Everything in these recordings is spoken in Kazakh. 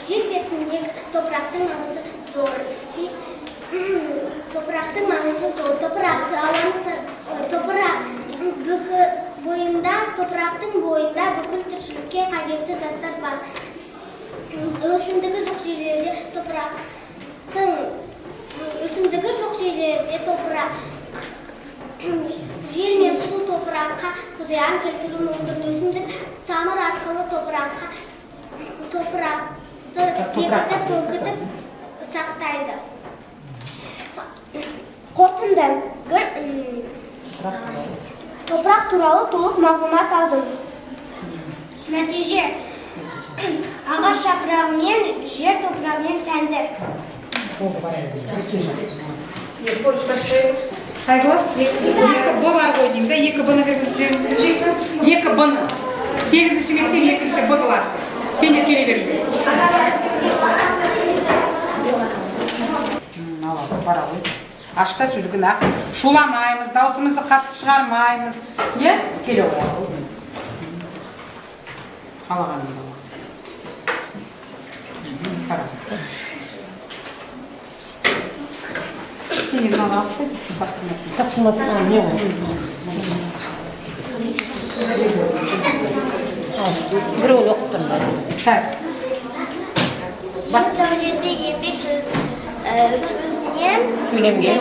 Жер бетіндегі топырақтың маңызы зор. Топырақтың маңызы зор. Топырақ топырақтың бойында бүкіл тіршілікке қажетті заттар бар. Өсімдігі жоқ жерлерде топырақ жел мен су топыраққа зиян келтіруі мүмкін. Өсімдік тамыр арқылы топырақты бекітіп сақтайды. Қорытынды. Топырақ туралы толық мағлұмат алдым. Нәтиже: ағаш жапырағымен, жер топырағымен сәнді. Қай класс? 2Б бар ғой деймін да, 2Б-ны кіргізіп 2Б-ны 8-ші мектеп 2-ші Б классы. Сендер келе беріңдер. Бара ғой. Ашта жүргін ақ. Шуламаймыз, даусымызды қатты шығармаймыз. Е? Келе ғой. Қалағанымыз ала. Қарамыз. Сенен аласың, тапсырмасын не ғой? Бір ол оқыттым ба? Дәулетті еңбек сөзінен Сөйлемге.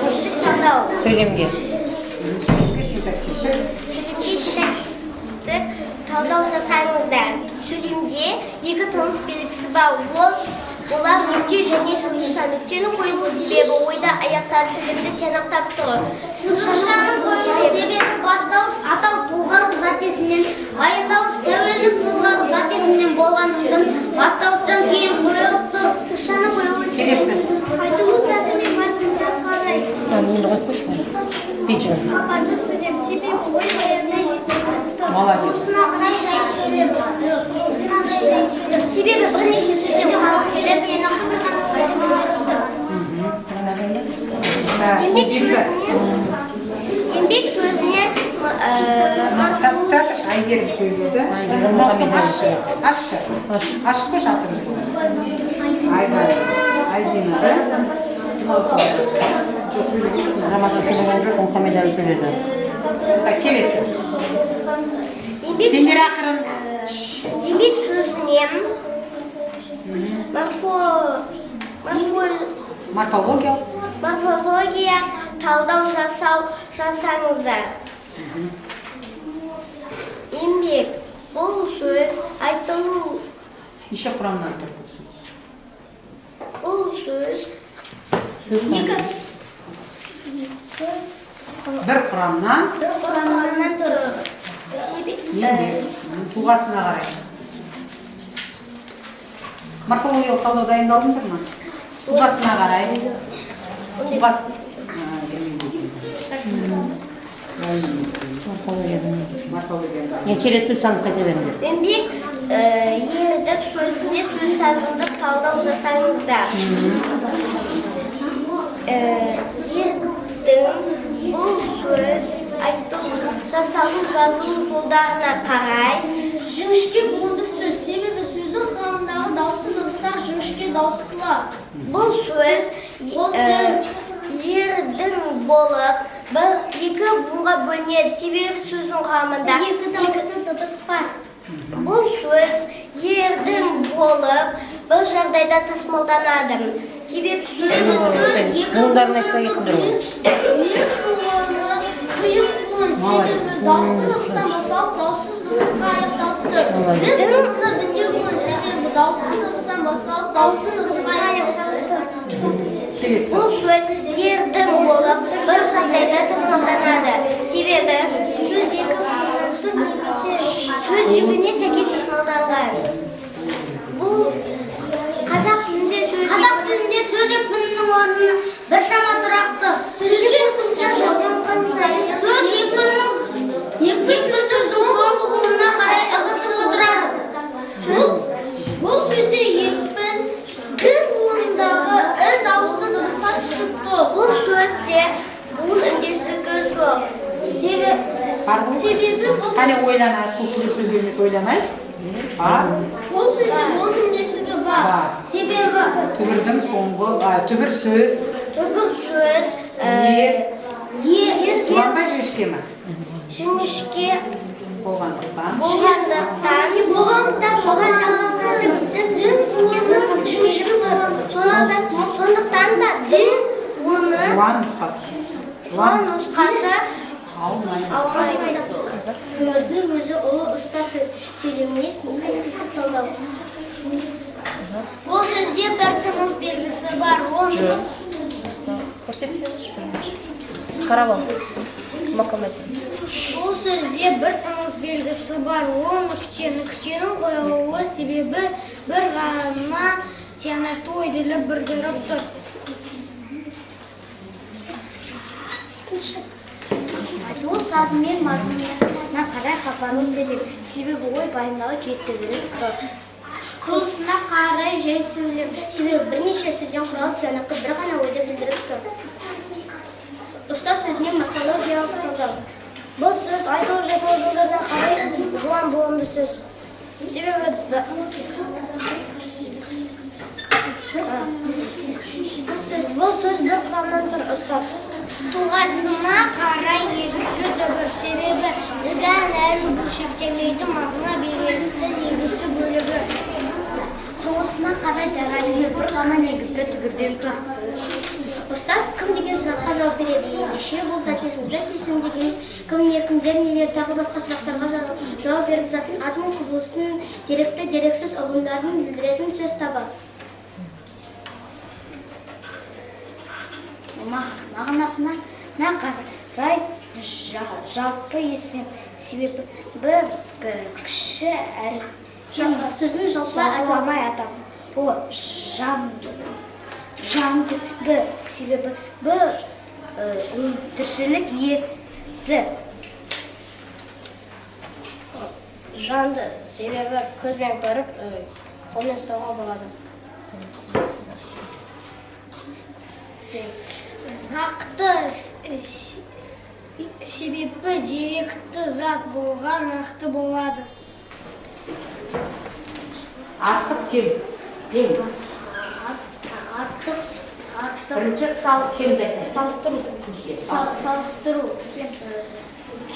синтаксистік талдау жасаңыздар. Сөйлемде екі тыныс белгісі бар. Олар нүкте және сызғышта. Нүктенің қойылу себебі ойда аяқтап сөйлемді тиянақтап тұру. Сызғышаның қойылу себебі бастауыш атау тұлғалық зат есімнен, баяндауыш тәуелдік тұлғалық зат есімнен болғандықтан бастауыштан кейін қойылып тұр. Сызғышаның қойылу себебі айтылу сәсі мен басымдырақ қарай. Хабарды сөйлем себебі ой баянына жеткізіліп тұр. Осына қарай жай сөйлем. Себебі бірнеше сөзден қалып келіп, енақты бір ғана қайда білдіріп тұр. Еңбек сөзіне Айгерім сөйледі. Ашшы көш атырыз. Айгерімді. Рамазан сөйлеген жоқ, Мұхаммед әлі сөйледі. Келесі. Сендер ақырын. Еңбек сөзіне морфология талдау жасаңыздар. Еңбек бұл сөз айтылу. Неше құрамнан тұр бұл сөз? Бұл сөз бір құрамнан тұр. Тұлғасына қарай. Морфологиялық талдау дайындалдыңдар ма? Тұлғасына қарай. Келесі сан қайта беріңдер. Еңбек ердік сөзінде сөз сазындық талдау жасаңыздар. Ердің бұл сөз айтылу, жасалу, жазылу жолдарына қарай. Жіңішке буынды сөз, себебі сөздің құрамындағы дауысты дыбыстар жіңішке дауыстылар. Бұл сөз ердің болып екі буынға бөлінеді, себебі сөздің құрамында екі дауысты дыбыс бар. Бұл сөз ердің болып бір жағдайда тасымалданады. Себебі сөздің екі буыны себебі дауысты дыбыстан басталып, дауыссыз дыбысқа аяқталып тұр. Себебі дауысты дыбыстан басталып, дауыссыз дыбысқа аяқталып тұр. Бұл сөз ердің болып бір жағдайда тасымалданады. Себебі сөз жігіне сәйкес тасымалданған. Бұл қазақ тілінде сөз екпінінің орнына біршама тұрақты. Сөзге қосымша жолданған сөз екпін сөздің соңғы буынына қарай ығысып отырады. Бұл сөзде екпін буындағы дауысты дыбысқа түсіп тұр. Бұл сөзде буын үндестігі жоқ. Себебі қане ойланайық, бұл сөздеріміз ойланайық. бұл сөзде буын үндестігі бар. Түбірдің соңғы, түбір сөз, Түбір сөз, Суанбай жешке ма? жіңішке Болғандықтан. болған сондықтан да дін оны Жуан нұсқасы. жуан нұсқасы Алмайды. өмірдің өзі ұлы ұста сөйлеміне синтаксистік талдау. Бұл сөзде бір тыныс белгісі бар. Қарап ал. Мақамет. Бұл сөзде бір тыныс белгісі бар. Ол нүктенің қойылуы себебі бір ғана тиянақты ойделіп бірдіріп тұр. Айтуы сазы мен мазмұнына қарай хабарлы сөйлем. Себебі ой баяндауы жеткізіліп тұр. Құрылысына қарай жай сөйлем. Себебі бірнеше сөзден құралып тиянақты бір ғана ойды білдіріп тұр. Ұстаз сөзіне морфологиялық талдау. Бұл сөз айтылып жасалу жолдарына қарай жуан болымды сөз. Себебі бұл сөз бір құрамнан тұр. Ұстаз тұлғасына қарай негізгі түбір. Себебі одан әрі бөлшектелмейтін мағына беретін негізгі бөлігі. Құрылысына қарай дәрәсіне бір ғана негізгі түбірден тұр. Ұстаз кім деген сұраққа жауап береді. Ендеше бұл зат есім дегеніміз кім, не, кімдер, нелер, тағы басқа сұрақтарға жауап беріп заттың атын, құбылыстың деректі, дерексіз ұғымдарын білдіретін сөз табы. Мағынасына қарай жалпы есім себебі кіші әрі сөзін жалпы атамай атап. О жанды себебі тіршілік иесі. Жанды себебі көзбен көріп, қолмен ұстауға болады. Нақты себебі деректі зат болған нақты болады. Артық кем. Кем. Артық. Бірінші кемді айтайын. Салыстыру.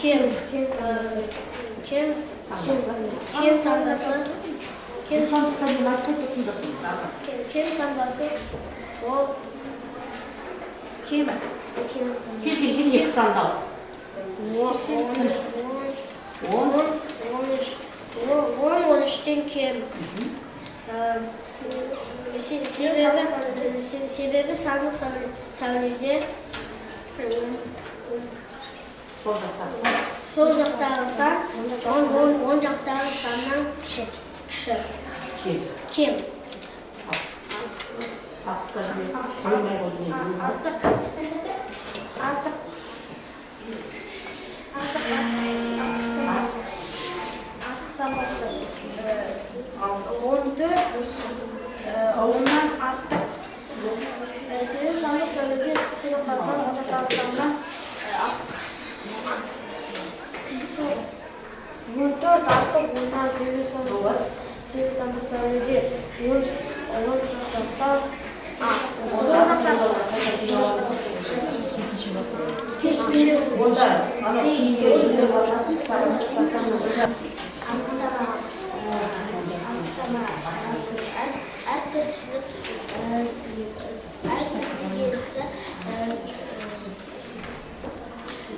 Кем таңбасы. Кем таңбасы. Ол кем. Кез келген екі сандал. 13-тен кем. Себебі саны сәуледе сол жақтағы сан, оң жақтағы саннан кіші. Кем. Артық. Артықтамасы. 14 оннан артық. Себебі саны сәуледе сол жақтағы сан, оң жақтағы саннан артық. 14 артық оннан себебі саны сәуледе оң жақтағы сан.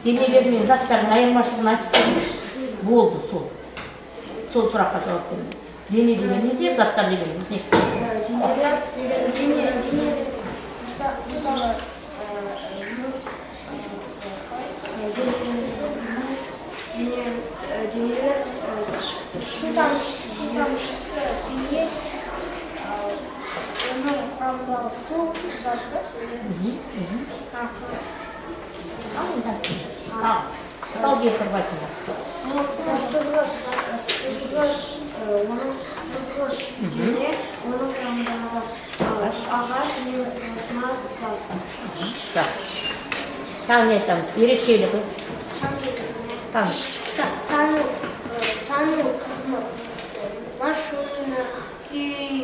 Денелер мен заттардың айырмашылығын айтып болды сол. Сол сұраққа жауап берді. Дене дегеніміз не, заттар дегеніміз не? Мысалы, денелер су тамшысы дене, оның құрамындағы су заты. Стал гектор байтында. Сызғыш, оның сызғыш дене, оның құрамындағы ағаш, немес пластмасс зат. Тағы не айтамыз? Ерекшелігі. Тану, машина, үй,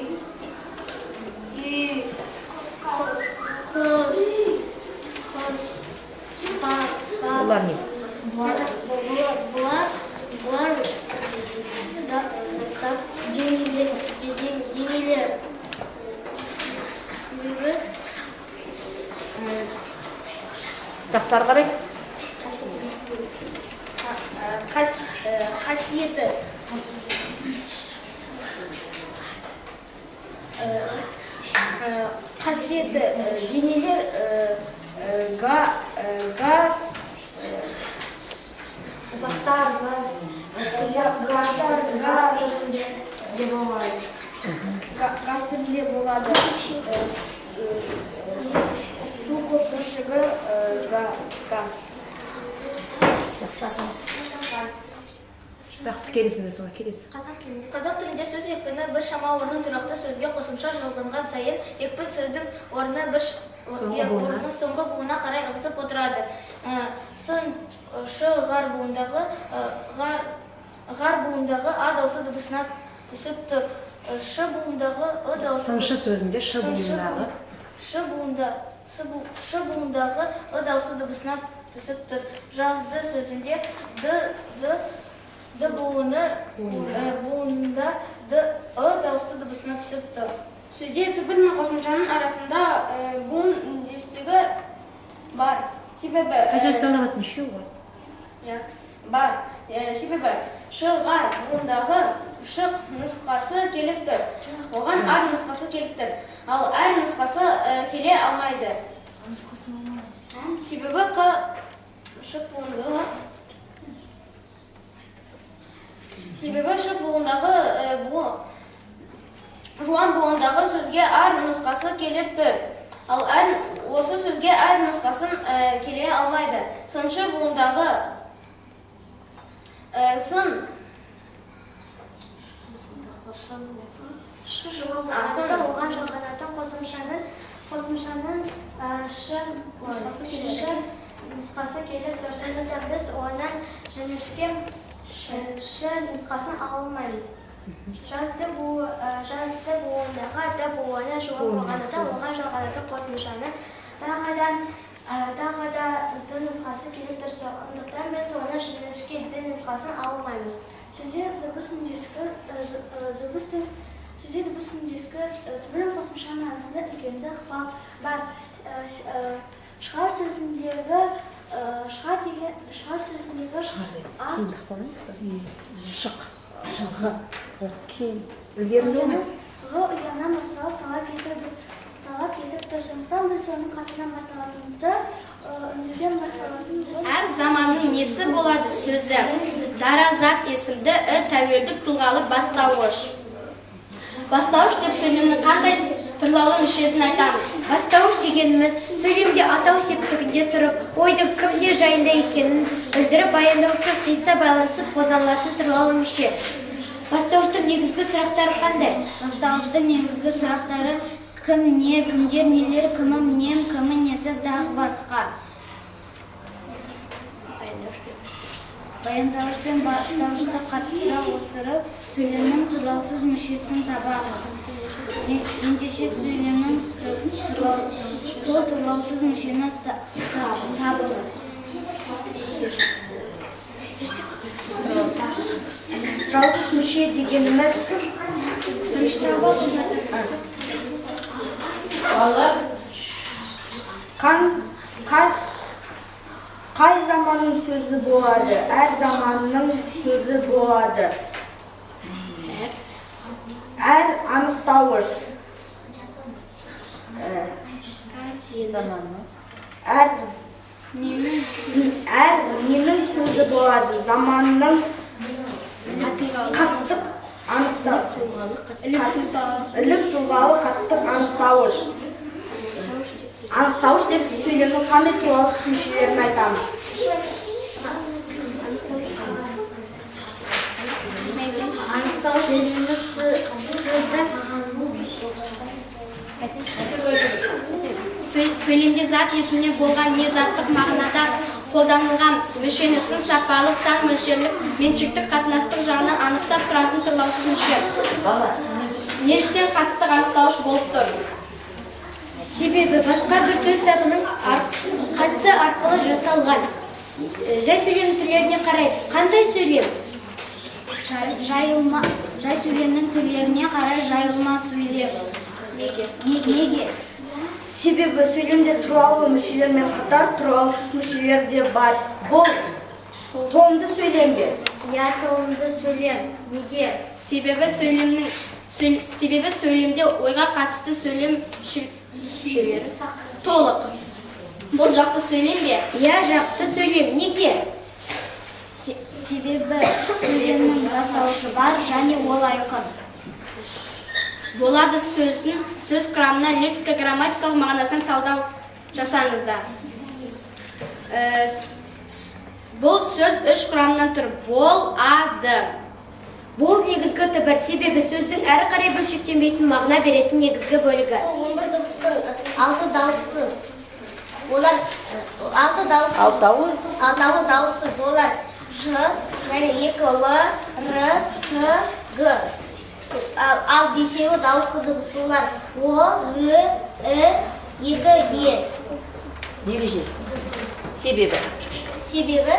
Жақсы ары қарай. Қасиеті. Қасиеті денелер газ, заттар, газ түрінде болады. Су көпіршігі газ. Жақсы келесіз бе, келесі. Қазақ тілінде сөз екпіні бір шама орны тұрақты сөзге қосымша жылданған сайын екпін сөздің орны соңғы буына қарай ығысып отырады. Ғар буындағы а дауысы дыбысына түсіп тұр. Ш буындағы ы дауысы Сыншы сөзінде ш буындағы. Ш буындағы ы дауысы дыбысына түсіп тұр. Жазды сөзінде д буынында д ы дауысы дыбысына түсіп тұр. Сөзде түбір мен қосымшаның арасында буын үндестігі бар. Себебі Сөз талап атын шу ғой. бар. Себебі шығар буындағы шық нұсқасы келіп тұр. Оған ар нұсқасы келіп тұр. Ал әр нұсқасы келе алмайды. Себебі шық буындағы жуан буындағы сөзге ар нұсқасы келіп тұр. Ал осы сөзге әр нұсқасын келе алмайды. Сыншы буындағы сын оған жалғанатын қосымшаның нұсқасы келіп тұр. Сондықтан біз онан жіңішке нұсқасын ала алмаймыз. Жазды буындағы д буыны жуан болғандықтан оған жалғанатын қосымшаны тағы да д нұсқасы келіп тұр. Сондықтан біз онан жіңішке д нұсқасын ала алмаймыз. Сөзде дыбыс үндестігі түбір қосымшаның арасында үлкенді ықпал бар. Шығар сөзіндегі ұяңнан басталып талап етіп тұр. Сондықтан біз оның қатынан басталатынды үндізден басталатын. Әр заманның несі болады сөзі. Дара зат есімді тәуелдік тұлғалы бастауыш. Бастауыш деп сөйлемнің қандай түрлаулы мүшесін айтамыз. Бастауыш дегеніміз сөйлемде атау септігінде тұрып, ойдың кімде жайында екенін білдіріп, баяндауышпен қиса байланысып қолданылатын түрлаулы мүше. Бастауыштың негізгі сұрақтары қандай? Бастауыштың негізгі сұрақтары кім, не, кімдер, нелер, кімі, нем, кімі, несі, тағы басқа. Баяндауышпен бастауышты қатыстыра отырып, сөйлемнің тұрлаусыз мүшесін табамыз. Ендеше сөйлемнің сол тұрлаусыз мүшені табыңыз. Тұрлаусыз мүше дегеніміз қай заманның сөзі болады? Әр заманның сөзі болады. Әр анықтауыш. Әр ненің сөзі болады? Заманның қатыстық ілік тұлғалы қатыстық анықтауыш. Анықтауыш деп сөйлемнің қандай тұлғалық мүшелерін айтамыз? Анықтауыш дегеніміз сөйлемде зат есімде болған не заттық мағынада қолданылған мүшені сын сапалық, сан мөлшерлік, меншіктік қатынастық жағынан анықтап тұратын тұрлаусыз мүше. Неліктен қатыстық анықтауыш болып тұр? Себебі басқа бір сөз табының қатысы арқылы жасалған. Жай сөйлем түрлеріне қарай. Қандай сөйлем? Жай сөйлемнің түрлеріне қарай жайылма сөйлем. Неге? Себебі сөйлемде тұралы мүшелермен қатар тұралсыз мүшелер де бар. Бұл томды сөйлемге. Я толымды сөйлем. Неге? Себебі сөйлемде ойға қатысты сөйлем мүшелері толық. Бұл жақты сөйлем бе? Я жақты сөйлем. Неге? Себебі сөйлемнің бастауышы бар және ол айқын. Болады сөз құрамына лексика-грамматикалық мағынасын талдау жасаңыздар. Бұл сөз үш құрамынан тұр. Болады. Бұл негізгі түбір, себебі сөздің әрі қарай бөлшектенбейтін мағына беретін негізгі бөлігі. 11 дыбыстың 6 дауысты. Олар 6 дауысты. Алтауы дауыссыз. Олар Ж және 2 Л, Р, С, Г. Ал бесеуі дауысты дыбыс. Олар О, Ү, Э, 2 Е. Себебі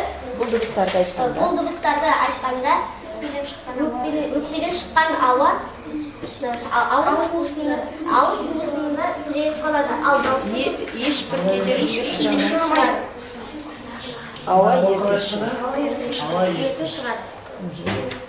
Бұл дыбыстарды айтқанда өкпеден шыққан ауа ауыз қуысында тіреліп қалады. Ал дауысты ешбір кедергі шығады. ауа Ауа еркін шығады.